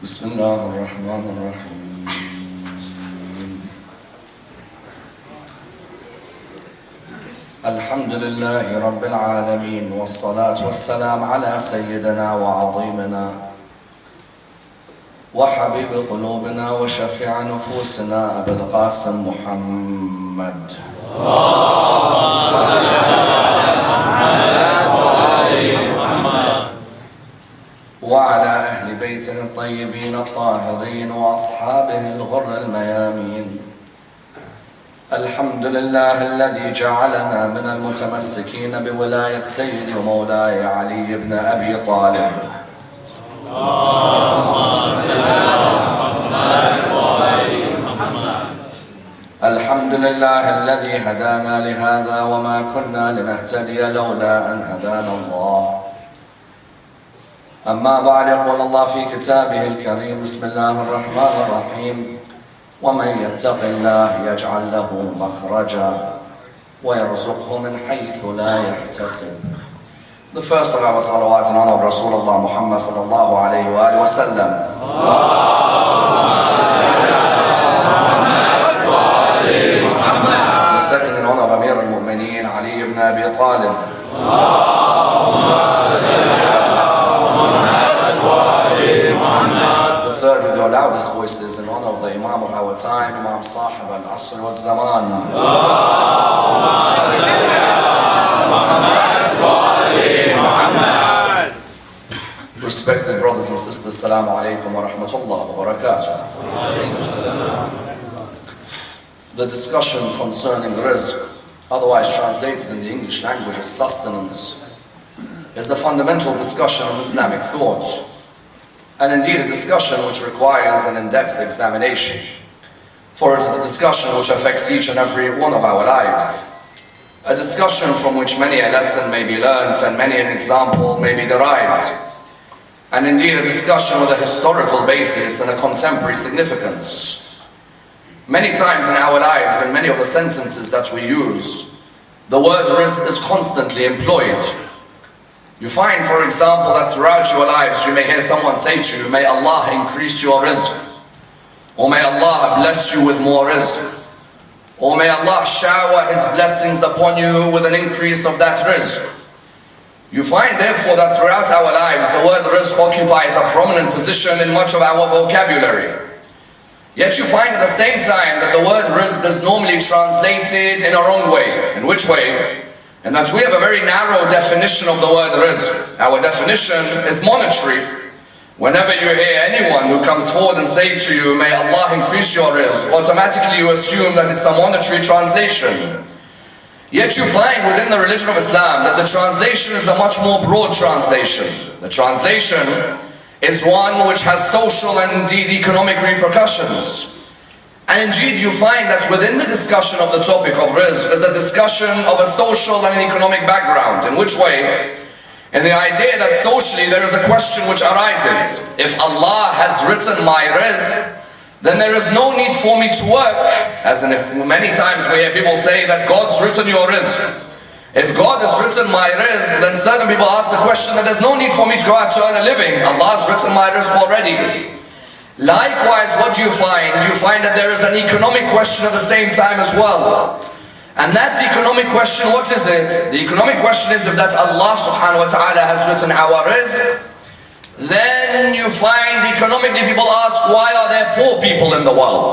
بسم الله الرحمن الرحيم. الحمد لله رب العالمين، والصلاة والسلام على سيدنا وعظيمنا وحبيب قلوبنا وشفيع نفوسنا أبي القاسم محمد وعلى أهل بيته الطيبين الطاهرين وأصحابه الغر الميامين. الحمد لله الذي جعلنا من المتمسكين بولاية سيدي ومولاي علي بن أبي طالب. الحمد لله الذي هدانا لهذا وما كنا لنهتدي لولا أن هدانا الله. أما بعد، يقول الله في كتابه الكريم: بسم الله الرحمن الرحيم: ومن يتق الله يجعل له مخرجا ويرزقه من حيث لا يحتسب. The first of our salawat in honor of Rasulullah Muhammad sallallahu alayhi wa sallam. The second in honor of Ammar Nakshawani, Ali ibn Abi Talib. The third with your loudest voices in honor of the Imam of our time, Imam Sahib al-Asr wal-Zaman. Respected brothers and sisters, Assalamu alaikum wa rahmatullah wa barakatuh. The discussion concerning rizq, otherwise translated in the English language as sustenance, is a fundamental discussion of Islamic thought, and indeed a discussion which requires an in-depth examination, for it is a discussion which affects each and every one of our lives, a discussion from which many a lesson may be learnt and many an example may be derived, and indeed a discussion with a historical basis and a contemporary significance. Many times in our lives, and many of the sentences that we use, the word rizq is constantly employed. You find, for example, that throughout your lives you may hear someone say to you, may Allah increase your rizq, or may Allah bless you with more rizq, or may Allah shower His blessings upon you with an increase of that rizq. You find therefore that throughout our lives the word rizq occupies a prominent position in much of our vocabulary. Yet you find at the same time that the word rizq is normally translated in a wrong way. In which way? And that we have a very narrow definition of the word rizq. Our definition is monetary. Whenever you hear anyone who comes forward and say to you, may Allah increase your rizq, automatically you assume that it's a monetary translation. Yet you find within the religion of Islam that the translation is a much more broad translation. The translation is one which has social and indeed economic repercussions. And indeed you find that within the discussion of the topic of rizq is a discussion of a social and economic background. In which way? In the idea that socially there is a question which arises. If Allah has written my rizq, then there is no need for me to work. As in, if many times we hear people say that God's written your rizq. If God has written my rizq, then certain people ask the question that there's no need for me to go out to earn a living. Allah has written my rizq already. Likewise, what do you find? You find that there is an economic question at the same time as well. And that economic question, what is it? The economic question is if that Allah subhanahu wa ta'ala has written our rizq, then you find economically people ask, why are there poor people in the world?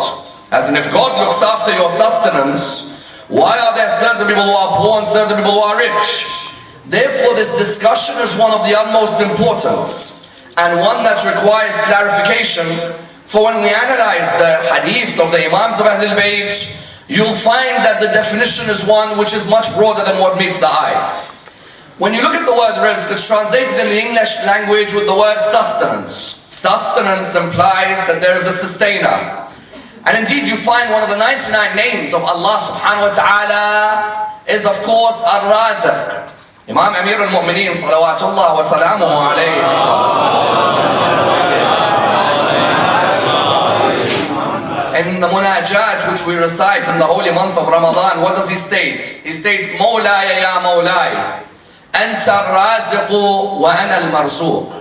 As in, if God looks after your sustenance, why are there certain people who are poor and certain people who are rich? Therefore, this discussion is one of the utmost importance, and one that requires clarification. For when we analyze the hadiths of the Imams of Ahlul Bayt, you'll find that the definition is one which is much broader than what meets the eye. When you look at the word rizq, it's translated in the English language with the word sustenance. Sustenance implies that there is a sustainer. And indeed you find one of the 99 names of Allah subhanahu wa ta'ala is of course Ar-Raziq. Imam Amir al-Mu'mineen salawatullah wa salamuhu alayhi, in the munajat which we recite in the holy month of Ramadan, what does he state? He states, Mawlaya ya Mawlaya, Anta al-Raziqu wa ana al-Marzuq.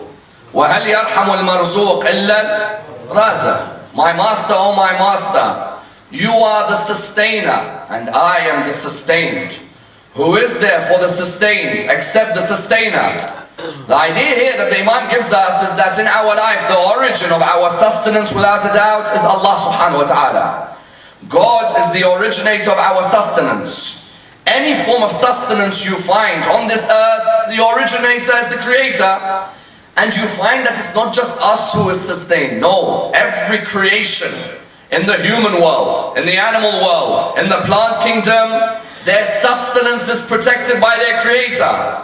وَهَلْ يَرْحَمُ الْمَرْزُوقِ إِلَّا الرَّازِقُ. My master, oh my master, you are the sustainer and I am the sustained. Who is there for the sustained except the sustainer? The idea here that the Imam gives us is that in our life, the origin of our sustenance without a doubt is Allah subhanahu wa ta'ala. God is the originator of our sustenance. Any form of sustenance you find on this earth, the originator is the creator. And you find that it's not just us who is sustained. No, every creation in the human world, in the animal world, in the plant kingdom, their sustenance is protected by their creator.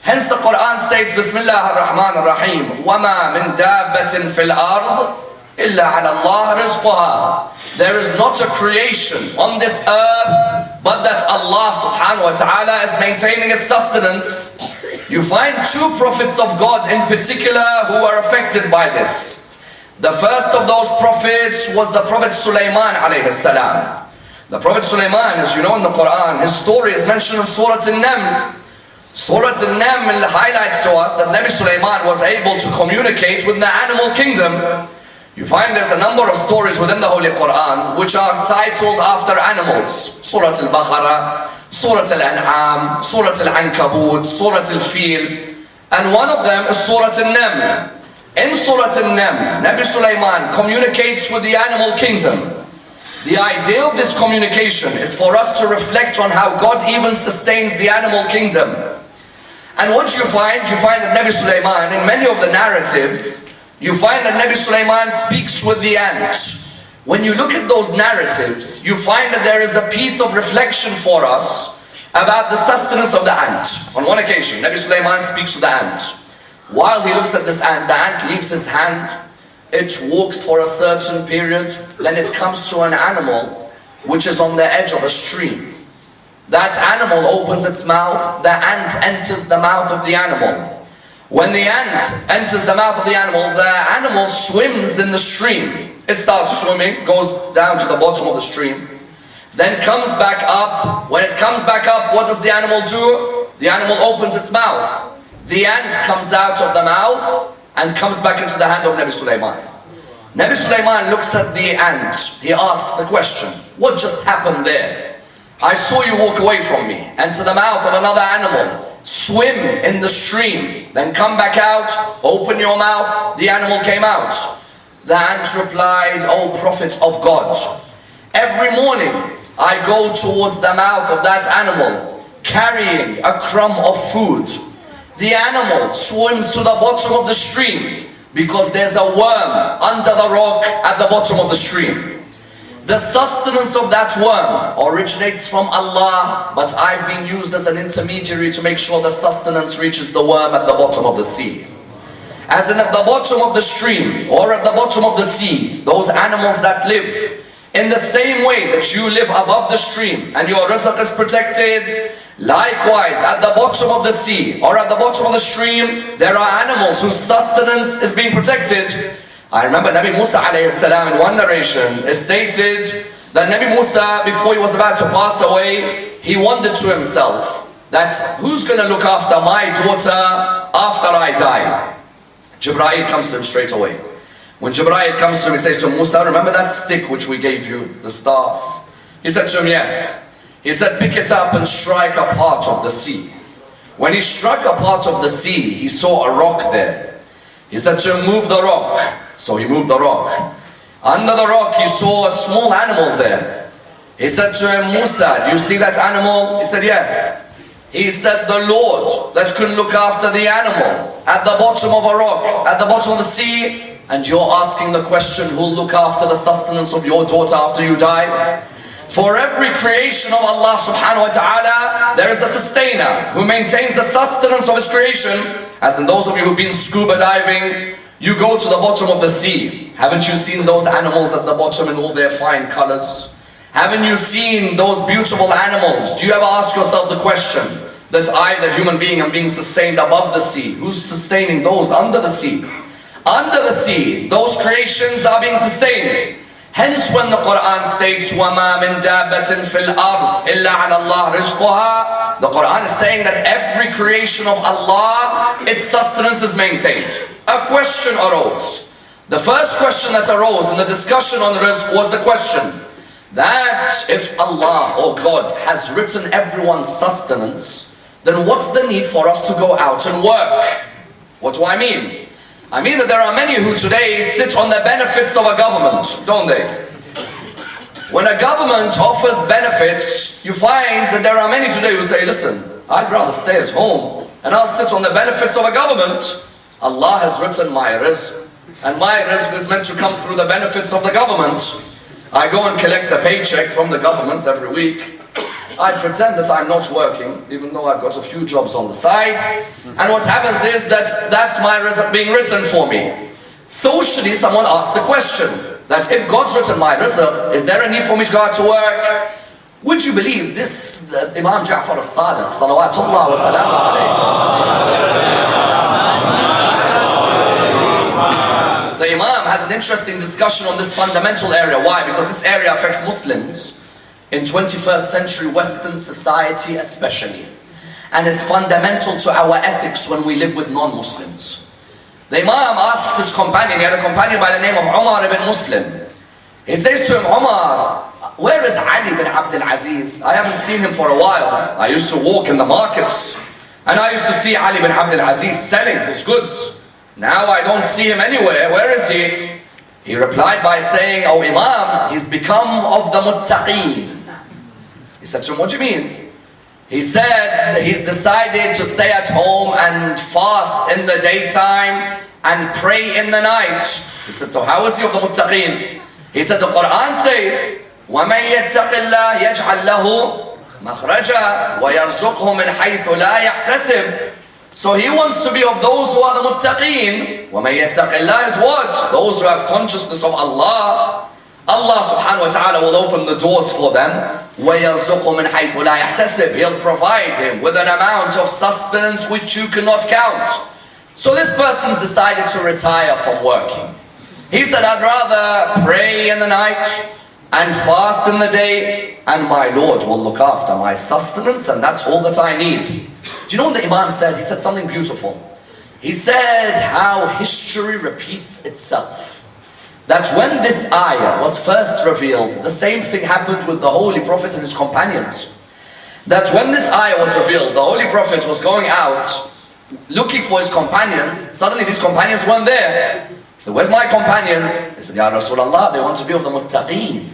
Hence the Quran states, Bismillah ar-Rahman ar-Rahim, وَمَا مِن دَابَّةٍ فِي الْأَرْضِ إِلَّا عَلَى اللَّهِ رِزْقُهَا. There is not a creation on this earth but that Allah subhanahu wa ta'ala is maintaining its sustenance. You find two prophets of God in particular who are affected by this. The first of those prophets was the Prophet Sulaiman alayhi salam. The Prophet Sulaiman, as you know in the Quran, his story is mentioned in Surah An-Naml. Surah An-Naml highlights to us that Nabi Sulaiman was able to communicate with the animal kingdom. You find there's a number of stories within the Holy Quran which are titled after animals. Surah Al-Baqarah, Surah Al-An'am, Surah Al-Ankabut, Surah Al-Fil. And one of them is Surah An-Naml. In Surah An-Naml, Nabi Sulaiman communicates with the animal kingdom. The idea of this communication is for us to reflect on how God even sustains the animal kingdom. And what you find that Nabi Sulaiman, in many of the narratives, you find that Nabi Sulaiman speaks with the ant. When you look at those narratives, you find that there is a piece of reflection for us about the sustenance of the ant. On one occasion, Nabi Sulaiman speaks to the ant. While he looks at this ant, the ant leaves his hand, it walks for a certain period, then it comes to an animal which is on the edge of a stream. That animal opens its mouth, the ant enters the mouth of the animal. When the ant enters the mouth of the animal swims in the stream. It starts swimming, goes down to the bottom of the stream, then comes back up. When it comes back up, what does the animal do? The animal opens its mouth. The ant comes out of the mouth and comes back into the hand of Nabi Sulaiman. Nabi Sulaiman looks at the ant. He asks the question, what just happened there? I saw you walk away from me, enter the mouth of another animal, swim in the stream, then come back out, open your mouth, the animal came out. The ant replied, O Prophet of God, every morning I go towards the mouth of that animal, carrying a crumb of food. The animal swims to the bottom of the stream because there's a worm under the rock at the bottom of the stream. The sustenance of that worm originates from Allah, but I've been used as an intermediary to make sure the sustenance reaches the worm at the bottom of the sea. As in at the bottom of the stream or at the bottom of the sea, those animals that live in the same way that you live above the stream and your rizq is protected, likewise at the bottom of the sea or at the bottom of the stream, there are animals whose sustenance is being protected. I remember Nabi Musa alayhi salam in one narration is stated that Nabi Musa, before he was about to pass away, he wondered to himself that who's going to look after my daughter after I die? Jibreel comes to him straight away. When Jibreel comes to him, he says to him, Musa, remember that stick which we gave you, the staff? He said to him, yes. He said, pick it up and strike a part of the sea. When he struck a part of the sea, he saw a rock there. He said to him, move the rock. So he moved the rock. Under the rock he saw a small animal there. He said to him, Musa, do you see that animal? He said, yes. He said, the Lord that can look after the animal at the bottom of a rock, at the bottom of the sea, and you're asking the question, who'll look after the sustenance of your daughter after you die? For every creation of Allah subhanahu wa ta'ala, there is a sustainer who maintains the sustenance of his creation. As in those of you who've been scuba diving, you go to the bottom of the sea. Haven't you seen those animals at the bottom in all their fine colors? Haven't you seen those beautiful animals? Do you ever ask yourself the question that I, the human being, am being sustained above the sea? Who's sustaining those under the sea? Under the sea, those creations are being sustained. Hence when the Quran states, وَمَا مِن دَابَّةٍ فِي الْأَرْضِ إِلَّا عَلَى اللَّهِ رِزْقُهَا, The Quran is saying that every creation of Allah, its sustenance is maintained. A question arose. The first question that arose in the discussion on rizq was the question that if Allah or God has written everyone's sustenance, then what's the need for us to go out and work? What do I mean? I mean that there are many who today sit on the benefits of a government, don't they? When a government offers benefits, you find that there are many today who say, listen, I'd rather stay at home and I'll sit on the benefits of a government. Allah has written my rizq, and my rizq is meant to come through the benefits of the government. I go and collect a paycheck from the government every week. I pretend that I'm not working, even though I've got a few jobs on the side. And what happens is that that's my rizq being written for me. Socially, someone asked the question, that if God's written my rizq, is there a need for me to go out to work? Would you believe this Imam Ja'far as-Sadiq, salawatullah wa salamu alayhi. The Imam has an interesting discussion on this fundamental area. Why? Because this area affects Muslims in 21st century Western society especially. And is fundamental to our ethics when we live with non-Muslims. The Imam asks his companion, he had a companion by the name of Umar ibn Muslim. He says to him, Umar, where is Ali bin Abdul Aziz? I haven't seen him for a while. I used to walk in the markets and I used to see Ali bin Abdul Aziz selling his goods. Now I don't see him anywhere. Where is he? He replied by saying, oh Imam, he's become of the muttaqeen. He said to him, what do you mean? He said he's decided to stay at home and fast in the daytime and pray in the night. He said, so how is he of the muttaqeen? He said, the Quran says, وَمَنْ يَتَّقِ اللَّهِ يَجْعَلْ لَهُ مَخْرَجًا وَيَرْزُقْهُ مِنْ حَيْثُ لَا يَحْتَسِبْ. So he wants to be of those who are the muttaqeen. وَمَنْ يَتَّقِ اللَّهِ is what? Those who have consciousness of Allah. Allah subhanahu wa ta'ala will open the doors for them. وَيَرْزُقُهُ مِنْ حَيْثُ لَا يَحْتَسِبْ. He'll provide him with an amount of sustenance which you cannot count. So this person's decided to retire from working. He said, I'd rather pray in the night and fast in the day, and my Lord will look after my sustenance, and that's all that I need. Do you know what the Imam said? He said something beautiful. He said how history repeats itself. That when this ayah was first revealed, the same thing happened with the Holy Prophet and his companions. That when this ayah was revealed, the Holy Prophet was going out looking for his companions. Suddenly these companions weren't there. He said, where's my companions? He said, Ya Rasulullah, they want to be of the muttaqeen.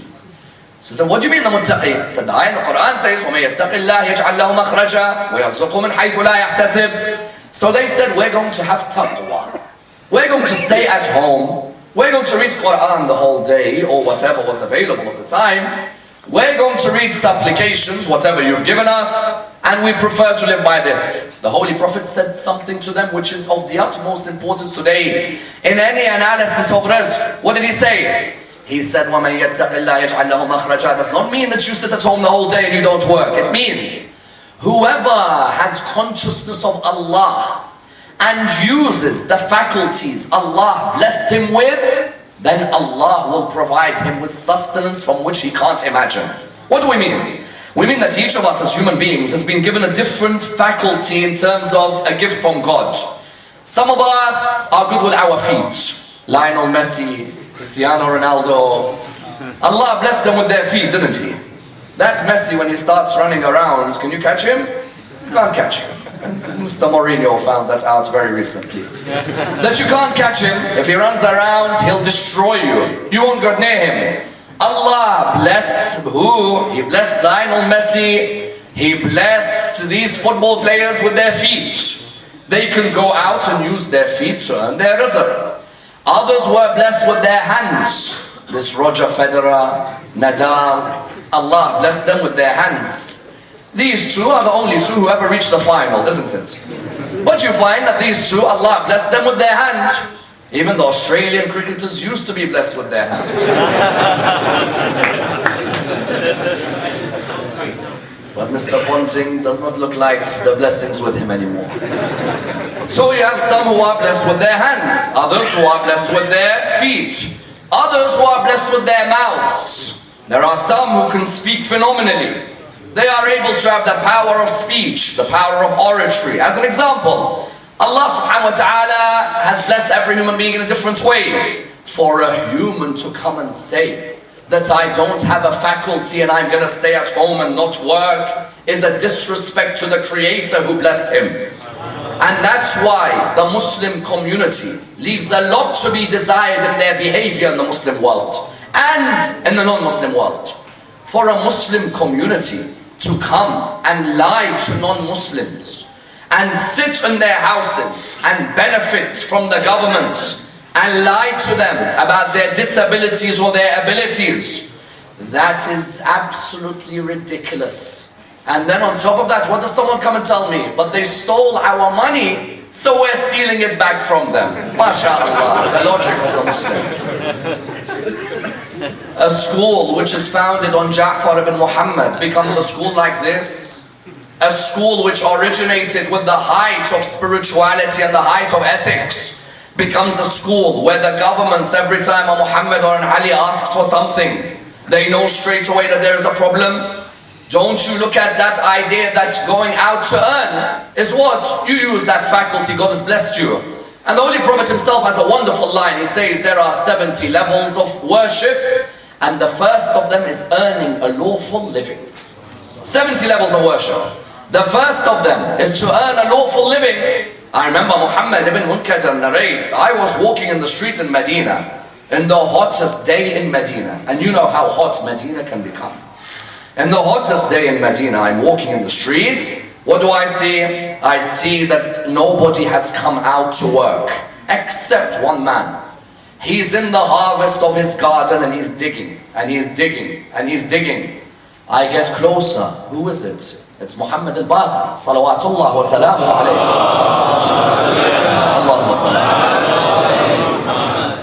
So he said, what do you mean the muttaqeen? He said, the ayah in the Quran says, وَمَن يَتَّقِ اللَّهِ يَجْعَلْ لَهُ مَخْرَجًا وَيَرْزُقْهُ مِنْ حَيْثُ لَا يَحْتَسِبْ. So they said, we're going to have taqwa. We're going to stay at home. We're going to read Quran the whole day, or whatever was available at the time. We're going to read supplications, whatever you've given us, and we prefer to live by this. The Holy Prophet said something to them which is of the utmost importance today in any analysis of rizq. What did he say? He said, وَمَن يَتَّقِ اللَّهِ يَجْعَلْ لَهُ مَخْرَجًا. Does not mean that you sit at home the whole day and you don't work. It means whoever has consciousness of Allah and uses the faculties Allah blessed him with, then Allah will provide him with sustenance from which he can't imagine. What do we mean? We mean that each of us as human beings has been given a different faculty in terms of a gift from God. Some of us are good with our feet. Lionel Messi, Cristiano Ronaldo. Allah blessed them with their feet, didn't he? That Messi, when he starts running around, can you catch him? You can't catch him. Mr. Mourinho found that out very recently. That you can't catch him. If he runs around, he'll destroy you. You won't go near him. Allah blessed who? He blessed Lionel Messi. He blessed these football players with their feet. They can go out and use their feet to earn their rizq. Others were blessed with their hands. This Roger Federer, Nadal, Allah blessed them with their hands. These two are the only two who ever reached the final, isn't it? But you find that these two, Allah blessed them with their hand. Even the Australian cricketers used to be blessed with their hands. But Mr. Ponting does not look like the blessings with him anymore. So you have some who are blessed with their hands, others who are blessed with their feet, others who are blessed with their mouths. There are some who can speak phenomenally. They are able to have the power of speech, the power of oratory. As an example, Allah subhanahu wa ta'ala has blessed every human being in a different way. For a human to come and say that I don't have a faculty and I'm going to stay at home and not work is a disrespect to the Creator who blessed him. And that's why the Muslim community leaves a lot to be desired in their behavior in the Muslim world and in the non-Muslim world. For a Muslim community to come and lie to non-Muslims and sit in their houses and benefit from the government and lie to them about their disabilities or their abilities, that is absolutely ridiculous. And then on top of that, what does someone come and tell me? But they stole our money, so we're stealing it back from them. MashaAllah, the logic of the Muslim. A school which is founded on Ja'far ibn Muhammad becomes a school like this. A school which originated with the height of spirituality and the height of ethics becomes a school where the governments, every time a Muhammad or an Ali asks for something, they know straight away that there is a problem. Don't you look at that idea that going out to earn is what? You use that faculty, God has blessed you. And the Holy Prophet himself has a wonderful line. He says there are 70 levels of worship, and the first of them is earning a lawful living. 70 levels of worship. The first of them is to earn a lawful living. I remember Muhammad ibn Munkadir narrates, I was walking in the streets in Medina, in the hottest day in Medina. And you know how hot Medina can become. In the hottest day in Medina, I'm walking in the street. What do I see? I see that nobody has come out to work, except one man. He's in the harvest of his garden and he's digging, and he's digging, and he's digging. I get closer. Who is it? It's Muhammad al-Baqir, salawatullah wa salamuhu alayhi. Allahumma salli.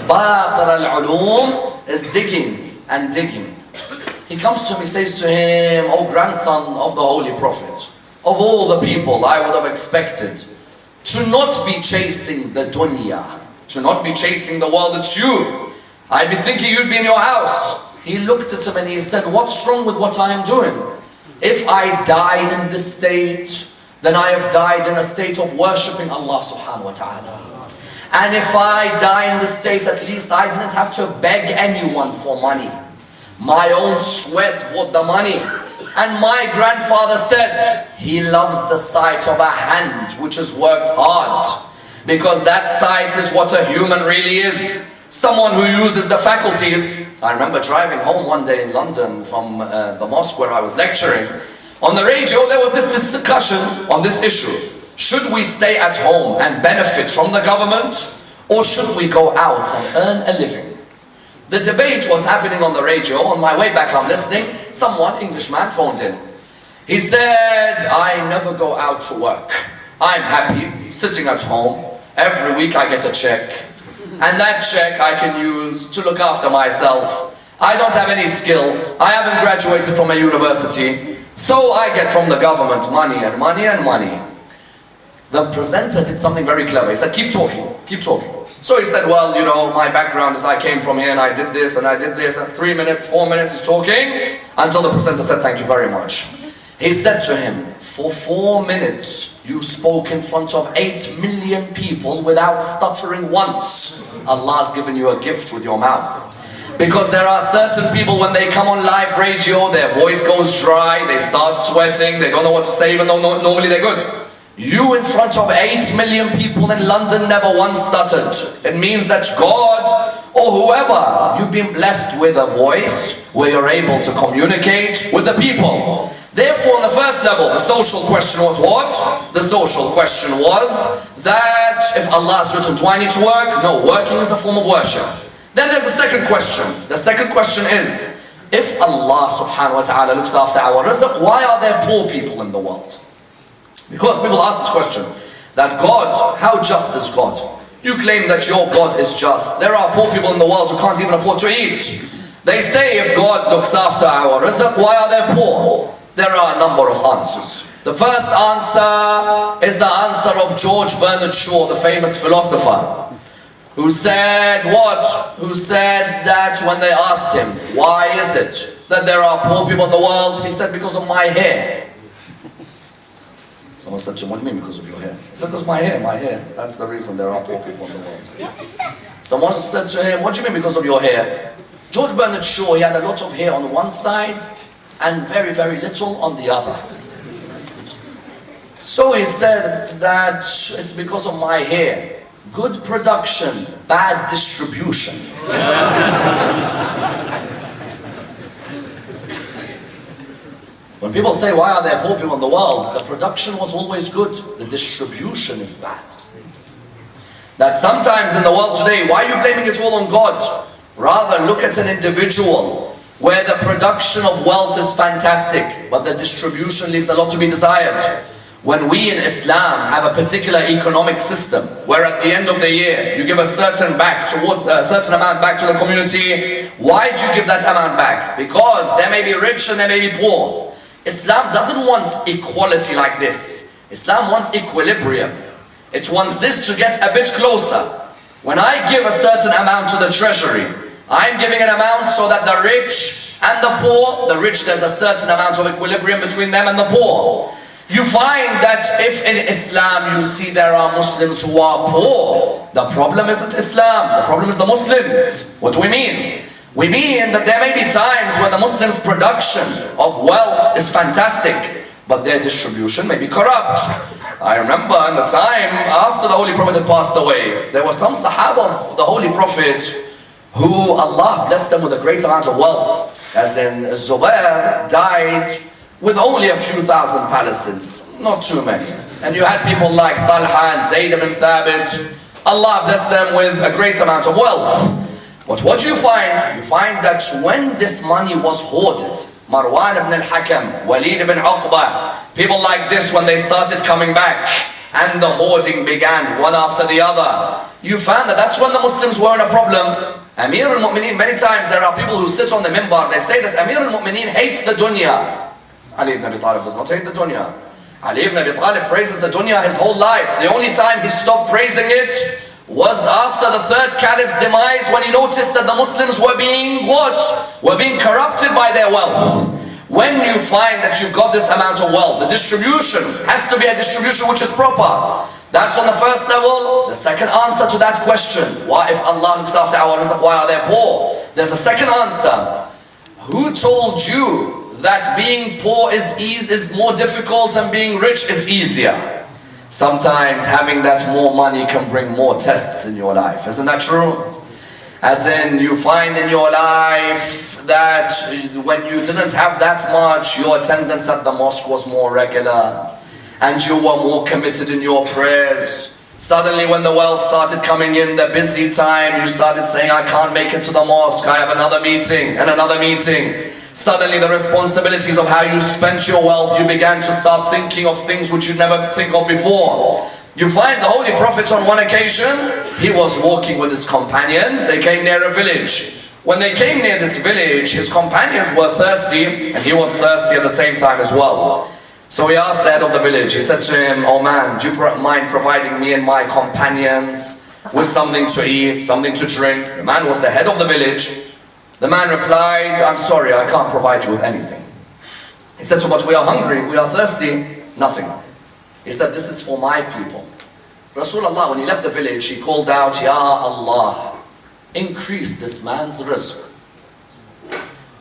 Baqir al-Ulum is digging and digging. He comes to me, says to him, "O grandson of the Holy Prophet, of all the people I would have expected to not be chasing the dunya, to not be chasing the world, it's you. I'd be thinking you'd be in your house." He looked at him and he said, "What's wrong with what I am doing? If I die in this state, then I have died in a state of worshipping Allah subhanahu wa ta'ala. And if I die in this state, at least I didn't have to beg anyone for money. My own sweat bought the money." And my grandfather said, he loves the sight of a hand which has worked hard, because that sight is what a human really is. Someone who uses the faculties. I remember driving home one day in London from the mosque where I was lecturing. On the radio there was this discussion on this issue. Should we stay at home and benefit from the government, or should we go out and earn a living? The debate was happening on the radio. On my way back I'm listening. Someone, Englishman, phoned in. He said, "I never go out to work. I'm happy sitting at home. Every week I get a check. And that check I can use to look after myself. I don't have any skills. I haven't graduated from a university. So I get from the government money and money and money." The presenter did something very clever. He said, "Keep talking, keep talking." So he said, "Well, you know, my background is I came from here and I did this and I did this." And 3 minutes, 4 minutes, he's talking until the presenter said, "Thank you very much." He said to him, "For 4 minutes, you spoke in front of 8 million people without stuttering once. Allah's given you a gift with your mouth." Because there are certain people, when they come on live radio, their voice goes dry, they start sweating, they don't know what to say, even though normally they're good. You in front of 8 million people in London never once stuttered. It means that God, or whoever, you've been blessed with a voice where you're able to communicate with the people. Therefore, on the first level, the social question was what? The social question was that if Allah has written, do I need to work? No, working is a form of worship. Then there's a second question. The second question is, if Allah subhanahu wa ta'ala looks after our rizq, why are there poor people in the world? Because people ask this question, that God, how just is God? You claim that your God is just. There are poor people in the world who can't even afford to eat. They say if God looks after our rizq, why are they poor? There are a number of answers. The first answer is the answer of George Bernard Shaw, the famous philosopher, who said what? Who said that when they asked him, why is it that there are poor people in the world? He said, because of my hair. Someone said to him, what do you mean because of your hair? He said, because my hair. That's the reason there are poor people in the world. Someone said to him, what do you mean because of your hair? George Bernard Shaw, he had a lot of hair on one side and very, very little on the other. So he said that it's because of my hair. Good production, bad distribution. When people say, why are there poor people in the world? The production was always good. The distribution is bad. That sometimes in the world today, why are you blaming it all on God? Rather, look at an individual where the production of wealth is fantastic, but the distribution leaves a lot to be desired. When we in Islam have a particular economic system, where at the end of the year, you give a certain amount back to the community, why do you give that amount back? Because there may be rich and there may be poor. Islam doesn't want equality like this. Islam wants equilibrium. It wants this to get a bit closer. When I give a certain amount to the treasury, I'm giving an amount so that the rich and the poor, the rich, there's a certain amount of equilibrium between them and the poor. You find that if in Islam you see there are Muslims who are poor, the problem isn't Islam, the problem is the Muslims. What do we mean? We mean that there may be times where the Muslims' production of wealth is fantastic, but their distribution may be corrupt. I remember in the time after the Holy Prophet had passed away, there were some Sahaba of the Holy Prophet who Allah blessed them with a great amount of wealth. As in Zubair died with only a few thousand palaces, not too many. And you had people like Talha and Zayd ibn Thabit. Allah blessed them with a great amount of wealth. But what you find? You find that when this money was hoarded, Marwan ibn al-Hakam, Walid ibn Uqba, people like this, when they started coming back and the hoarding began one after the other, you found that that's when the Muslims were in a problem. Amir al-Mu'mineen, many times there are people who sit on the minbar, they say that Amir al-Mu'mineen hates the dunya. Ali ibn Abi Talib does not hate the dunya. Ali ibn Abi Talib praises the dunya his whole life. The only time he stopped praising it was after the third caliph's demise, when he noticed that the Muslims were being what? Were being corrupted by their wealth. When you find that you've got this amount of wealth, the distribution has to be a distribution which is proper. That's on the first level. The second answer to that question, why if Allah looks after our rizq, why are they poor? There's a second answer. Who told you that being poor is more difficult and being rich is easier? Sometimes having that more money can bring more tests in your life. Isn't that true? As in, you find in your life that when you didn't have that much, your attendance at the mosque was more regular and you were more committed in your prayers. Suddenly when the wealth started coming in, the busy time, you started saying, I can't make it to the mosque, I have another meeting and another meeting. Suddenly the responsibilities of how you spent your wealth, you began to start thinking of things which you'd never think of before. You find the Holy Prophet on one occasion, he was walking with his companions, they came near a village. When they came near this village, his companions were thirsty and he was thirsty at the same time as well. So he asked the head of the village, he said to him, oh man, do you mind providing me and my companions with something to eat, something to drink? The man was the head of the village. The man replied, I'm sorry, I can't provide you with anything. He said to him, but we are hungry, we are thirsty. Nothing. He said, this is for my people. Rasulullah, when he left the village, he called out, Ya Allah, increase this man's rizq.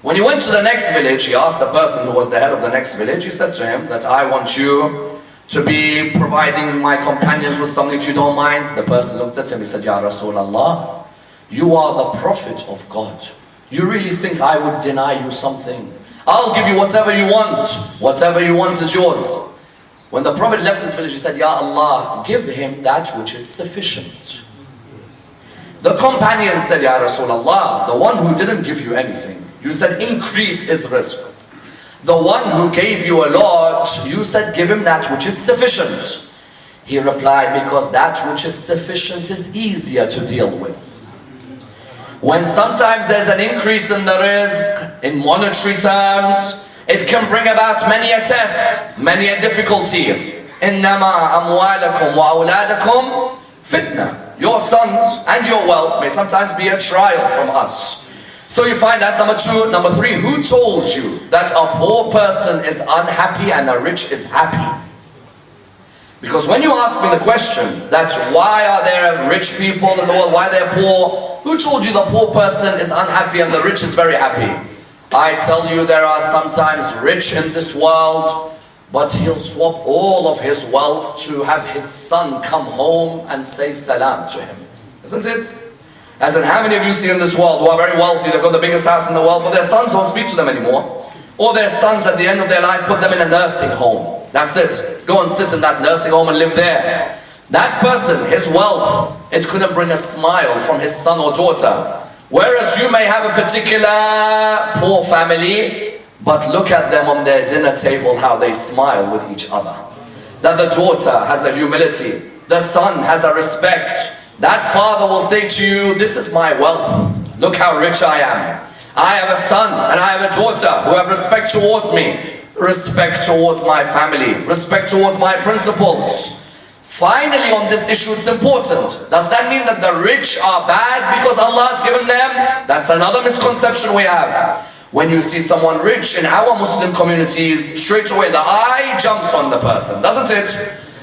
When he went to the next village, he asked the person who was the head of the next village, he said to him that I want you to be providing my companions with something if you don't mind. The person looked at him, he said, Ya Rasulullah, you are the Prophet of God. You really think I would deny you something? I'll give you whatever you want. Whatever you want is yours. When the Prophet left his village, he said, Ya Allah, give him that which is sufficient. The companion said, Ya Rasulullah, the one who didn't give you anything, you said increase his rizq. The one who gave you a lot, you said give him that which is sufficient. He replied, because that which is sufficient is easier to deal with. When sometimes there's an increase in the rizq, in monetary terms, it can bring about many a test, many a difficulty. إِنَّمَا أَمْوَالَكُمْ وَأَوْلَادَكُمْ فِتْنَةٌ. Your sons and your wealth may sometimes be a trial from us. So you find that's number two. Number three, who told you that a poor person is unhappy and a rich is happy? Because when you ask me the question that why are there rich people in the world, why they're poor, who told you the poor person is unhappy and the rich is very happy? I tell you, there are sometimes rich in this world, but he'll swap all of his wealth to have his son come home and say salam to him. Isn't it? As in, how many of you see in this world who are very wealthy, they've got the biggest house in the world, but their sons don't speak to them anymore? Or their sons at the end of their life put them in a nursing home. That's it. Go and sit in that nursing home and live there. That person, his wealth, it couldn't bring a smile from his son or daughter. Whereas you may have a particular poor family, but look at them on their dinner table, how they smile with each other. That the daughter has a humility, the son has a respect. That father will say to you, this is my wealth, look how rich I am. I have a son and I have a daughter who have respect towards me, respect towards my family, respect towards my principles. Finally, on this issue, it's important. Does that mean that the rich are bad because Allah has given them? That's another misconception we have. When you see someone rich in our Muslim communities, straight away the eye jumps on the person, doesn't it?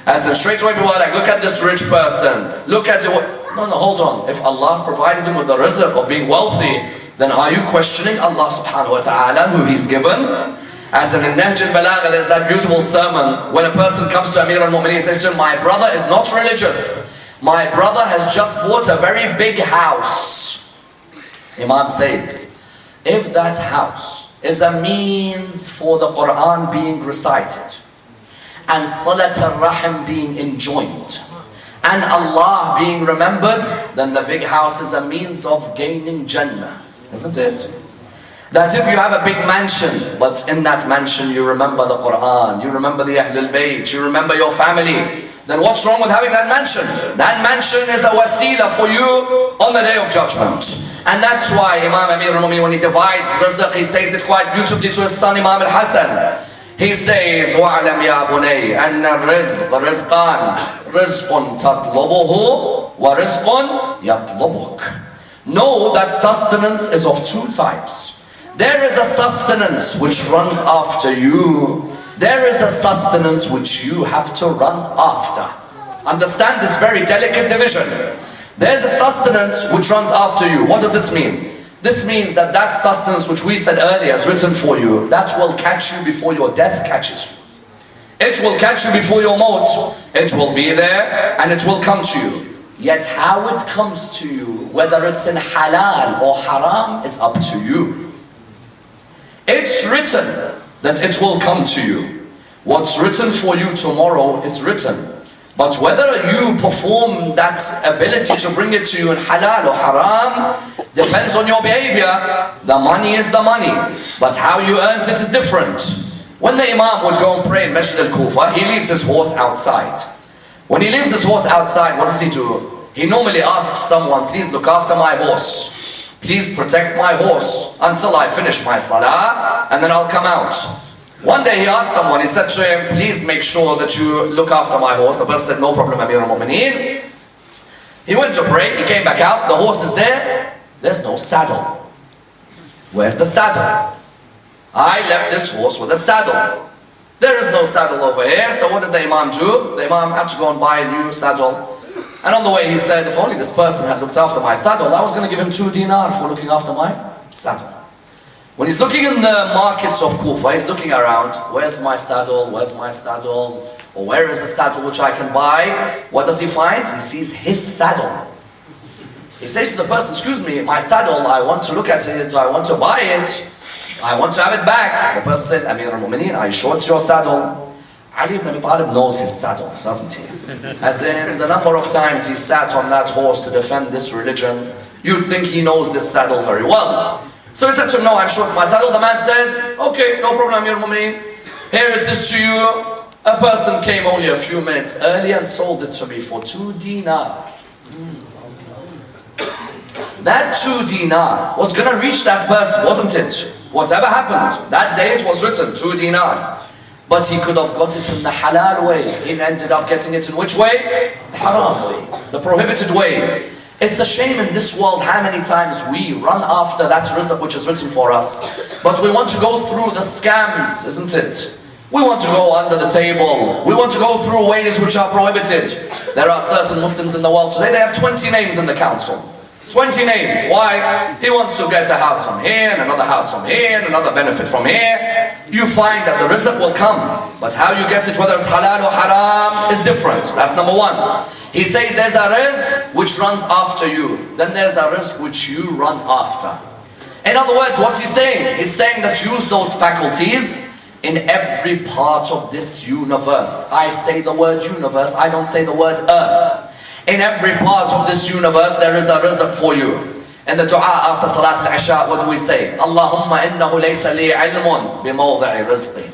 As in, straight away people are like, look at this rich person, look at it. No, hold on. If Allah's provided him with the rizq of being wealthy, then are you questioning Allah subhanahu wa ta'ala who He's given? As in Nahj al-Balagha, there's that beautiful sermon when a person comes to Amir al-Mu'mineen and says to him, my brother is not religious. My brother has just bought a very big house. Imam says, if that house is a means for the Quran being recited, and Salat al-Rahim being enjoined, and Allah being remembered, then the big house is a means of gaining Jannah. Isn't it? That if you have a big mansion, but in that mansion you remember the Quran, you remember the Ahlul Bayt, you remember your family, then what's wrong with having that mansion? That mansion is a wasila for you on the Day of Judgment. And that's why Imam Amir al-Mu'mineen, when he divides rizq, he says it quite beautifully to his son Imam al-Hasan. He says, وَعْلَمْ يَا بُنَيْ أَنَّ الرِّزْقَ رِزْقًا رِزْقٌ تَطْلُبُهُ وَرِزْقٌ يَطْلُبُكَ. Know that sustenance is of two types. There is a sustenance which runs after you. There is a sustenance which you have to run after. Understand this very delicate division. There's a sustenance which runs after you. What does this mean? This means that that sustenance which we said earlier is written for you, that will catch you before your death catches you. It will catch you before your maut. It will be there and it will come to you. Yet how it comes to you, whether it's in halal or haram, is up to you. It's written that it will come to you. What's written for you tomorrow is written. But whether you perform that ability to bring it to you in halal or haram depends on your behavior. The money is the money, but how you earned it is different. When the Imam would go and pray in Masjid al-Kufa, he leaves his horse outside. When he leaves his horse outside, what does he do? He normally asks someone, please look after my horse. Please protect my horse until I finish my salah, and then I'll come out. One day he asked someone, he said to him, please make sure that you look after my horse. The person said, no problem, Amir al-Mu'mineen. He went to pray, he came back out, the horse is there, there's no saddle. Where's the saddle? I left this horse with a saddle. There is no saddle over here, so what did the Imam do? The Imam had to go and buy a new saddle. And on the way he said, if only this person had looked after my saddle, I was going to give him 2 dinar for looking after my saddle. When he's looking in the markets of Kufa, he's looking around, where's my saddle, where's my saddle, or where is the saddle which I can buy? What does he find? He sees his saddle. He says to the person, excuse me, my saddle, I want to look at it, I want to buy it, I want to have it back. The person says, Amir al-Mu'mineen, are you sure it's your saddle? Ali ibn Abi Talib knows his saddle, doesn't he? As in the number of times he sat on that horse to defend this religion, you'd think he knows this saddle very well. So he said to him, no, I'm sure it's my saddle. The man said, okay, no problem, Amir al-Mu'mineen. Here it is to you. A person came only a few minutes early and sold it to me for 2 dinar. That 2 dinar was going to reach that person, wasn't it? Whatever happened, that day it was written, 2 dinar. But he could have got it in the halal way. He ended up getting it in which way? The haram way, the prohibited way. It's a shame in this world how many times we run after that rizq which is written for us, but we want to go through the scams, isn't it? We want to go under the table. We want to go through ways which are prohibited. There are certain Muslims in the world today, they have 20 names in the council. 20 names. Why? He wants to get a house from here, and another house from here, and another benefit from here. You find that the rizq will come, but how you get it, whether it's halal or haram, is different. That's number one. He says there's a rizq which runs after you. Then there's a rizq which you run after. In other words, what's he saying? He's saying that use those faculties in every part of this universe. I say the word universe, I don't say the word earth. In every part of this universe, there is a rizq for you. In the dua after Salat al-Isha, what do we say? Allahumma innahu laysa li ilmun bimawdi'i rizqi.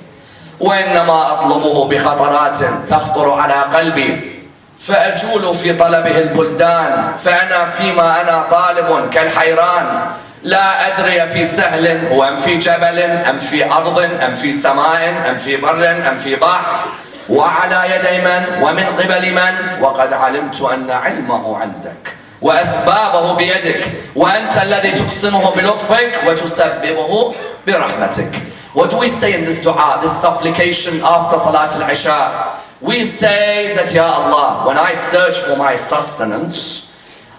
وإنما أطلبه بخطرات تخطر على قلبي فأجول في طلبه البلدان فأنا فيما أنا طالب كالحيران لا أدري في سهل هو أم في جبل أم في أرض أم في سماء أم في بر أم في بحر وعلى يدي من ومن قبل من وقد علمت أن علمه عندك وأسبابه بيدك وأنت الذي تقسمه بلطفك وتسببه برحمتك. What do we say in this dua, this supplication after Salat al-Isha? We say that, Ya Allah, when I search for my sustenance,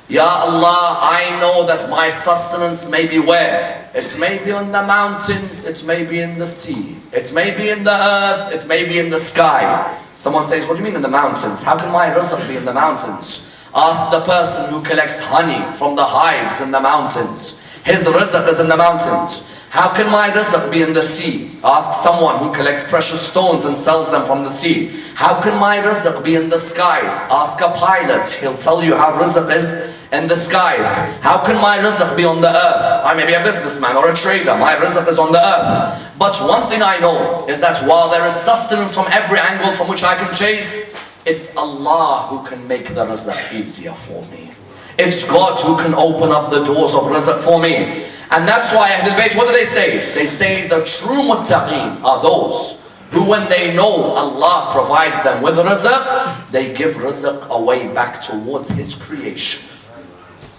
Ya Allah, I know that my sustenance may be where? It may be on the mountains, it may be in the sea, it may be in the earth, it may be in the sky. Someone says, what do you mean in the mountains? How can my rizq be in the mountains? Ask the person who collects honey from the hives in the mountains. His rizq is in the mountains. How can my rizq be in the sea? Ask someone who collects precious stones and sells them from the sea. How can my rizq be in the skies? Ask a pilot, he'll tell you how rizq is in the skies. How can my rizq be on the earth? I may be a businessman or a trader, my rizq is on the earth. But one thing I know is that while there is sustenance from every angle from which I can chase, it's Allah who can make the rizq easier for me. It's God who can open up the doors of rizq for me. And that's why Ahlul Bayt, what do they say? They say the true muttaqeen are those who, when they know Allah provides them with rizq, they give rizq away back towards His creation.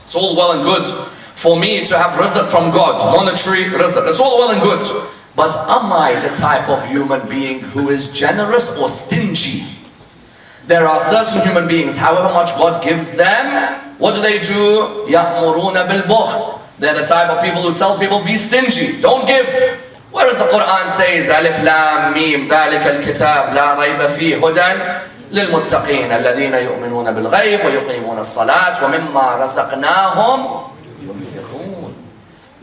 It's all well and good for me to have rizq from God, monetary rizq. It's all well and good. But am I the type of human being who is generous or stingy? There are certain human beings, however much God gives them, what do? يَأْمُرُونَ بِالْبُخْلِ. They're the type of people who tell people, be stingy, don't give. Whereas the Quran says, Alif Lam Mim, ذَلِكَ الْكِتَابِ لَا رَيْبَ فِيهِ هُدًى لِلْمُتَّقِينَ الَّذِينَ يُؤْمِنُونَ بِالْغَيْبِ وَيُقِيمُونَ الصَّلَاةِ وَمِمَّا رَزَقْنَاهُمْ يُنْفِقُونَ.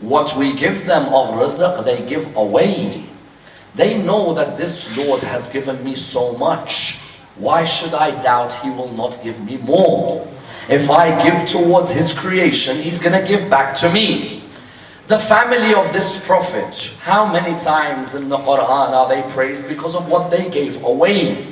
What we give them of rizq, they give away. They know that this Lord has given me so much. Why should I doubt He will not give me more? If I give towards His creation, He's going to give back to me. The family of this Prophet, how many times in the Quran are they praised because of what they gave away?